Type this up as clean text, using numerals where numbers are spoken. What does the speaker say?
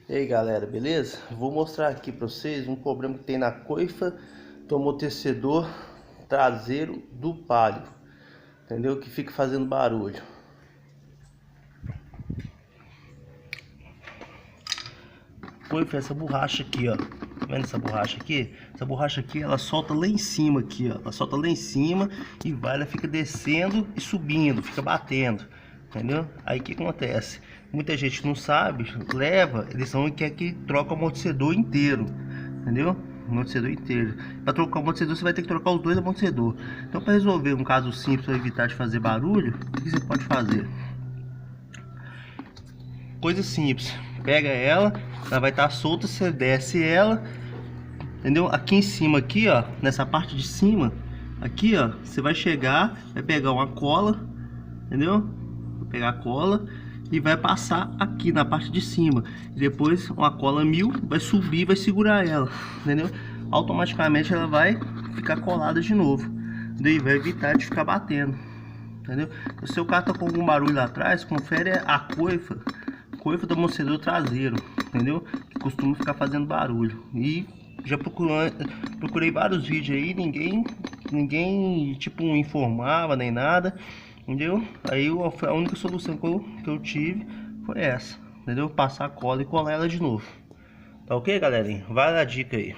E aí galera, beleza? Vou mostrar aqui para vocês um problema que tem na coifa do amortecedor traseiro do Palio, entendeu? Que fica fazendo barulho. Coifa é essa borracha aqui, ó. Tá vendo essa borracha aqui? Essa borracha aqui, ela solta lá em cima aqui, ó. Ela solta lá em cima e ela fica descendo e subindo, fica batendo, entendeu? Aí o que acontece? Muita gente não sabe, leva, eles não quer que troca o amortecedor inteiro, entendeu? O amortecedor inteiro. Para trocar o amortecedor, você vai ter que trocar os dois amortecedores. Então, para resolver um caso simples, para evitar de fazer barulho, o que você pode fazer? Coisa simples, pega ela vai estar solta, você desce ela, entendeu? Aqui em cima, aqui ó, nessa parte de cima, aqui ó, você vai chegar, vai pegar uma cola, entendeu? Vai pegar a cola e vai passar aqui na parte de cima. Depois uma cola 1000 vai subir, vai segurar ela, entendeu? Automaticamente ela vai ficar colada de novo, daí vai evitar de ficar batendo, entendeu? Se o seu carro tá com algum barulho lá atrás, confere a coifa do amortecedor traseiro, entendeu? Que costuma ficar fazendo barulho. E já procurei vários vídeos aí, ninguém tipo informava nem nada, entendeu? Aí a única solução que eu tive foi essa, entendeu? Passar a cola e colar ela de novo. Tá ok, galerinha? Vai lá a dica aí.